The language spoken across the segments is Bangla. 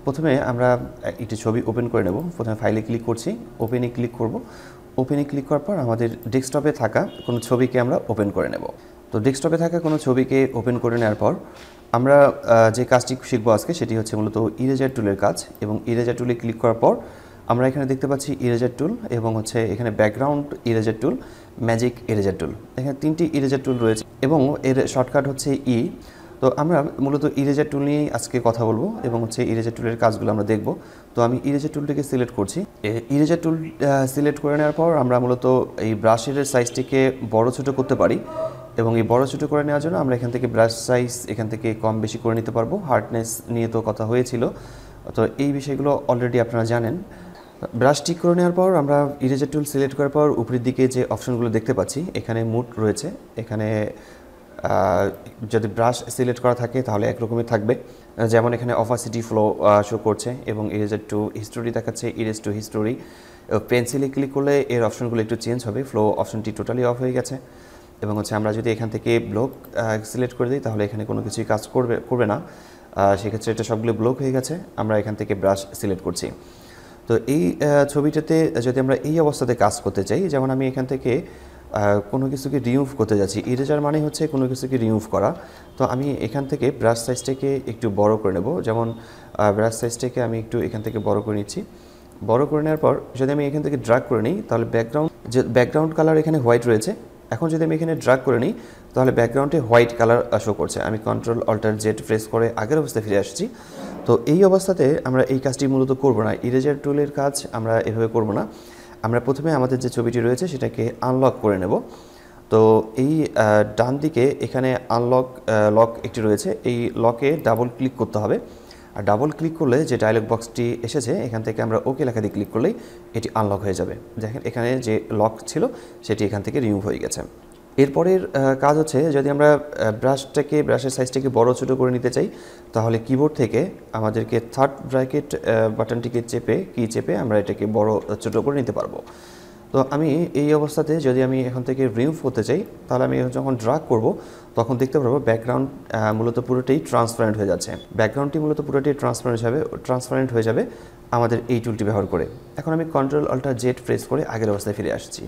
প্রথমে আমরা একটি ছবি ওপেন করে নেব। প্রথমে ফাইলে ক্লিক করছি, ওপেনে ক্লিক করব। ওপেনে ক্লিক করার পর আমাদের ডেস্কটপে থাকা কোনো ছবিকে আমরা ওপেন করে নেব। তো ডেস্কটপে থাকা কোনো ছবিকে ওপেন করে নেওয়ার পর আমরা যে কাজটি শিখবো আজকে সেটি হচ্ছে মূলত ইরেজার টুলের কাজ। এবং ইরেজার টুলে ক্লিক করার পর আমরা এখানে দেখতে পাচ্ছি ইরেজার টুল এবং হচ্ছে এখানে ব্যাকগ্রাউন্ড ইরেজার টুল, ম্যাজিক ইরেজার টুল। এখানে 3টি ইরেজার টুল রয়েছে এবং এর শর্টকাট হচ্ছে ই। তো আমরা মূলত ইরেজার টুল নিয়েই আজকে কথা বলবো এবং হচ্ছে ইরেজার টুলের কাজগুলো আমরা দেখব। তো আমি ইরেজার টুলটাকে সিলেক্ট করছি। ইরেজার টুল সিলেক্ট করে নেওয়ার পর আমরা মূলত এই ব্রাশের সাইজটিকে বড় ছোট করতে পারি এবং এই বড় ছোট করে নেওয়ার জন্য আমরা এখান থেকে ব্রাশ সাইজ এখান থেকে কম বেশি করে নিতে পারবো। হার্ডনেস নিয়ে তো কথা হয়েছিল, তো এই বিষয়গুলো অলরেডি আপনারা জানেন। ব্রাশ ঠিক করে নেওয়ার পর আমরা ইরেজার টুল সিলেক্ট করার পর উপরের দিকে যে অপশনগুলো দেখতে পাচ্ছি, এখানে মুড রয়েছে। এখানে যদি ব্রাশ সিলেক্ট করা থাকে তাহলে একরকমই থাকবে, যেমন এখানে অপাসিটি ফ্লো শো করছে এবং ইরেজার টু হিস্টোরি দেখাচ্ছে, ইরেজ টু হিস্টোরি। পেন্সিলে ক্লিক করলে এর অপশনগুলো একটু চেঞ্জ হবে। ফ্লো অপশনটি টোটালি অফ হয়ে গেছে এবং হচ্ছে আমরা যদি এখান থেকে ব্লক সিলেক্ট করে দিই তাহলে এখানে কোনো কিছুই কাজ করবে না। সেক্ষেত্রে এটা সবগুলো ব্লক হয়ে গেছে। আমরা এখান থেকে ব্রাশ সিলেক্ট করছি। তো এই ছবিটাতে যদি আমরা এই অবস্থাতে কাজ করতে চাই, যেমন আমি এখান থেকে কোনো কিছুকে রিমুভ করতে যাচ্ছি। ইরেজার মানে হচ্ছে কোনো কিছুকে রিমুভ করা। তো আমি এখান থেকে ব্রাশ সাইজটাকে একটু বড় করে নেব। যেমন ব্রাশ সাইজটাকে আমি একটু এখান থেকে বড় করে নিচ্ছি। বড় করে নেওয়ার পর যদি আমি এখান থেকে ড্র্যাগ করে নিই তাহলে ব্যাকগ্রাউন্ড কালার এখানে হোয়াইট রয়েছে। এখন যদি আমি এখানে ড্র্যাগ করে নিই তাহলে ব্যাকগ্রাউন্ডে হোয়াইট কালার শো করছে। আমি কন্ট্রোল অল্টার জেড প্রেস করে আগের অবস্থায় ফিরে আসছি। তো এই অবস্থাতে আমরা এই কাজটি মূলত করব না। ইরেজার টুলের কাজ আমরা এভাবে করব না। আমরা প্রথমে আমাদের যে ছবিটি রয়েছে সেটাকে আনলক করে নেব। তো এই ডান দিকে এখানে লক একটি রয়েছে, এই লকে ডাবল ক্লিক করতে হবে। আর ডাবল ক্লিক করলে যে ডায়লগ বক্সটি এসেছে এখান থেকে আমরা ওকে লেখা দিয়ে ক্লিক করলেই এটি আনলক হয়ে যাবে। দেখেন এখানে যে লক ছিল সেটি এখান থেকে রিমুভ হয়ে গেছে। এরপরের কাজ হচ্ছে যদি আমরা ব্রাশের সাইজটাকে বড় ছোটো করে নিতে চাই তাহলে কিবোর্ড থেকে আমাদেরকে থার্ড ব্র্যাকেট বাটনটিকে চেপে আমরা এটাকে বড় ছোটো করে নিতে পারবো। তো আমি এই অবস্থাতে যদি আমি এখান থেকে রিমুভ করতে চাই তাহলে আমি যখন ড্র্যাগ করব তখন দেখতে পারবো ব্যাকগ্রাউন্ড মূলত পুরোটাই ট্রান্সপারেন্ট হয়ে যাচ্ছে। ব্যাকগ্রাউন্ডটি মূলত পুরোটাই ট্রান্সপারেন্ট হয়ে যাবে আমাদের এই টুলটি ব্যবহার করে। এখন আমি কন্ট্রোল অল্টার জেড প্রেস করে আগের অবস্থায় ফিরে আসছি।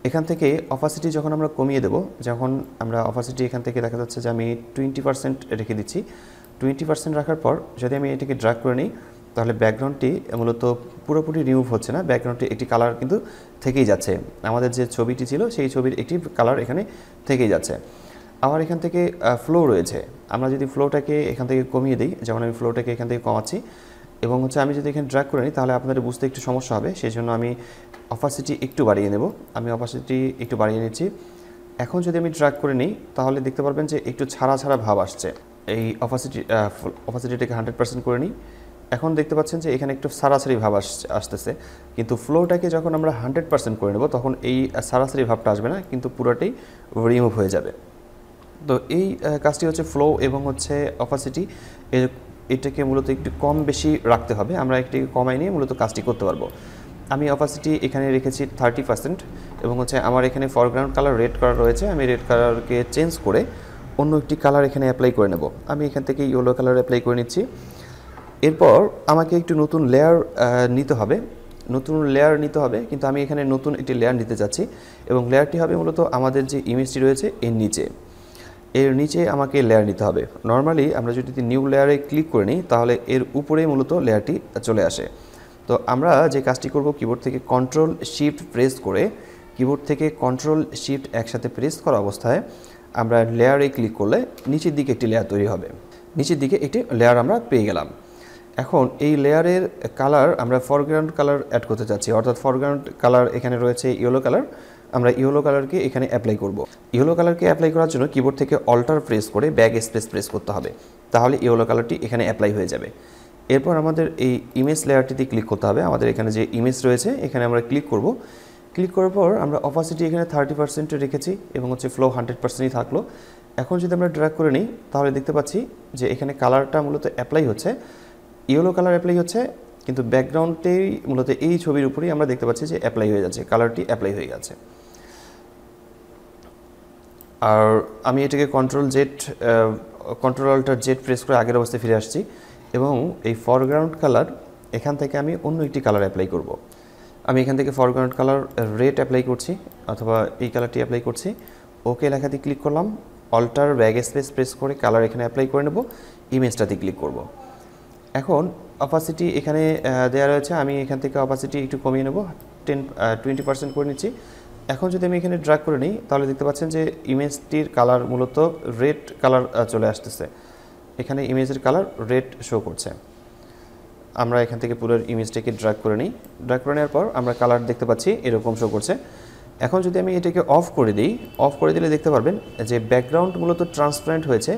এখান থেকে অপাসিটি যখন আমরা কমিয়ে দেব, যখন আমরা অপাসিটি এখান থেকে দেখা যাচ্ছে যে আমি 20% রেখে দিচ্ছি। 20% রাখার পর যদি আমি এটাকে ড্র্যাগ করে নিই তাহলে ব্যাকগ্রাউন্ডটি মূলত পুরোপুরি রিমুভ হচ্ছে না, ব্যাকগ্রাউন্ডটি একটি কালার কিন্তু থেকেই যাচ্ছে। আমাদের যে ছবিটি ছিল সেই ছবির একটি কালার এখানে থেকেই যাচ্ছে। আবার এখান থেকে ফ্লো রয়েছে। আমরা যদি ফ্লোটাকে এখান থেকে কমিয়ে দিই, যেমন আমি ফ্লোটাকে এখান থেকে কমাচ্ছি এবং হচ্ছে আমি যদি এখানে ড্র্যাগ করে নিই তাহলে আপনাদের বুঝতে একটু সমস্যা হবে, সেই জন্য আমি অপাসিটি একটু বাড়িয়ে নেব। আমি অপাসিটি একটু বাড়িয়ে নিচ্ছি। এখন যদি আমি ড্র্যাগ করে নিই তাহলে দেখতে পারবেন যে একটু ছাড়া ভাব আসছে। এই অপাসিটিটাকে 100% করে নিই। এখন দেখতে পাচ্ছেন যে এখানে একটু সারাসারি ভাব আসতেছে, কিন্তু ফ্লোটাকে যখন আমরা 100% করে নেব তখন এই সারাসারি ভাবটা আসবে না, কিন্তু পুরোটাই রিমুভ হয়ে যাবে। তো এই কাজটি হচ্ছে ফ্লো এবং হচ্ছে অপাসিটি, এটাকে মূলত একটু কম বেশি রাখতে হবে। আমরা একটিকে কমাই নিয়ে মূলত কাজটি করতে পারবো। আমি অপাসিটি এখানে রেখেছি 30% এবং হচ্ছে আমার এখানে ফরগ্রাউন্ড কালার রেড কালার রয়েছে। আমি রেড কালারকে চেঞ্জ করে অন্য একটি কালার এখানে অ্যাপ্লাই করে নেব। আমি এখান থেকে ইয়েলো কালার অ্যাপ্লাই করে নিচ্ছি। এরপর আমাকে একটু নতুন লেয়ার নিতে হবে, কিন্তু আমি এখানে নতুন একটি লেয়ার নিতে চাচ্ছি এবং লেয়ারটি হবে মূলত আমাদের যে ইমেজটি রয়েছে এর নিচে আমাকে লেয়ার নিতে হবে। নর্মালি আমরা যদি নিউ লেয়ারে ক্লিক করে নিই তাহলে এর উপরেই মূলত লেয়ারটি চলে আসে। তো আমরা যে কাজটি করব, কিবোর্ড থেকে কন্ট্রোল শিফট একসাথে প্রেস করা অবস্থায় আমরা লেয়ারে ক্লিক করলে নিচের দিকে একটি লেয়ার তৈরি হবে। নিচের দিকে একটি লেয়ার আমরা পেয়ে গেলাম। এখন এই লেয়ারের কালার আমরা ফরগ্রাউন্ড কালার অ্যাড করতে চাচ্ছি, অর্থাৎ ফরগ্রাউন্ড কালার এখানে রয়েছে ইয়েলো কালার। আমরা ইয়েলো কালারকে এখানে অ্যাপ্লাই করব। ইয়েলো কালারকে অ্যাপ্লাই করার জন্য কিবোর্ড থেকে অল্টার প্রেস করে ব্যাক স্পেস প্রেস করতে হবে, তাহলে ইয়েলো কালারটি এখানে অ্যাপ্লাই হয়ে যাবে। এরপর আমাদের এই ইমেজ লেয়ারটিতে ক্লিক করতে হবে। আমাদের এখানে যে ইমেজ রয়েছে এখানে আমরা ক্লিক করব। ক্লিক করার পর আমরা অপাসিটি এখানে 30% রেখেছি এবং হচ্ছে ফ্লো 100%ই থাকলো। এখন যদি আমরা ড্র্যাগ করে নিই তাহলে দেখতে পাচ্ছি যে এখানে কালারটা মূলত অ্যাপ্লাই হচ্ছে, ইয়েলো কালার অ্যাপ্লাই হচ্ছে, কিন্তু ব্যাকগ্রাউন্ডেই মূলত এই ছবির উপরেই আমরা দেখতে পাচ্ছি যে অ্যাপ্লাই হয়ে যাচ্ছে, কালারটি অ্যাপ্লাই হয়ে গেছে। আর আমি এটাকে কন্ট্রোল অল্টার জেড প্রেস করে আগের অবস্থায় ফিরে আসছি। এবং এই ফরগ্রাউন্ড কালার এখান থেকে আমি অন্য একটি কালার অ্যাপ্লাই করব। আমি এখান থেকে ফরগ্রাউন্ড কালার রেড অ্যাপ্লাই করছি অথবা এই কালারটি অ্যাপ্লাই করছি। ওকে লেখাতে ক্লিক করলাম, অল্টার ব্যাক স্পেস প্রেস করে কালার এখানে অ্যাপ্লাই করে নেব, ইমেজটাতে ক্লিক করব। এখন অপাসিটি এখানে দেওয়া রয়েছে, আমি এখান থেকে অপাসিটি একটু কমিয়ে নেব, 20% করে নিচ্ছি। এখন যদি আমি এখানে ড্র্যাগ করে নিই তাহলে দেখতে পাচ্ছেন যে ইমেজটির কালার মূলত রেড কালার চলে আসতেছে। এখানে ইমেজের কালার রেড শো করছে। আমরা এখান থেকে পুরো ইমেজটাকে ড্র্যাগ করে নিই। ড্র্যাগ করে নেওয়ার পর আমরা কালার দেখতে পাচ্ছি এরকম শো করছে। এখন যদি আমি এটাকে অফ করে দিই, অফ করে দিলে দেখতে পারবেন যে ব্যাকগ্রাউন্ড মূলত ট্রান্সপারেন্ট হয়েছে,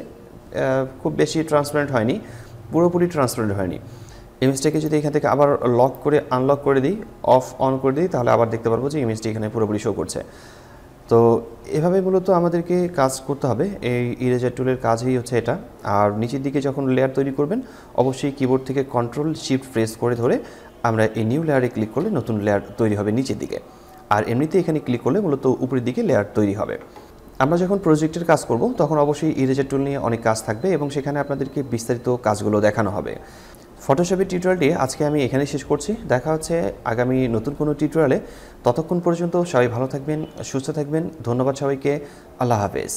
খুব বেশি ট্রান্সপারেন্ট হয়নি, পুরোপুরি ট্রান্সপারেন্ট হয়নি। ইমেজটাকে যদি এখান থেকে আবার লক করে আনলক করে দিই, অফ অন করে দিই, তাহলে আবার দেখতে পারবো যে ইমেজটি এখানে পুরোপুরি শো করছে। তো এভাবে মূলত আমাদেরকে কাজ করতে হবে। এই ইরেজার টুলের কাজই হচ্ছে এটা। আর নিচের দিকে যখন লেয়ার তৈরি করবেন অবশ্যই কিবোর্ড থেকে কন্ট্রোল শিফট প্রেস করে ধরে আমরা এই নিউ লেয়ারে ক্লিক করলে নতুন লেয়ার তৈরি হবে নিচের দিকে। আর এমনিতে এখানে ক্লিক করলে মূলত উপরের দিকে লেয়ার তৈরি হবে। আমরা যখন প্রজেক্টের কাজ করব তখন অবশ্যই ইরেজার টুল নিয়ে অনেক কাজ থাকবে এবং সেখানে আপনাদেরকে বিস্তারিত কাজগুলো দেখানো হবে। ফটোশপের টিউটোরিয়ালটি আজকে আমি এখানে শেষ করছি। দেখা হচ্ছে আগামী নতুন কোনো টিউটোরিয়ালে। ততক্ষণ পর্যন্ত সবাই ভালো থাকবেন, সুস্থ থাকবেন। ধন্যবাদ সবাইকে। আল্লাহ হাফেজ।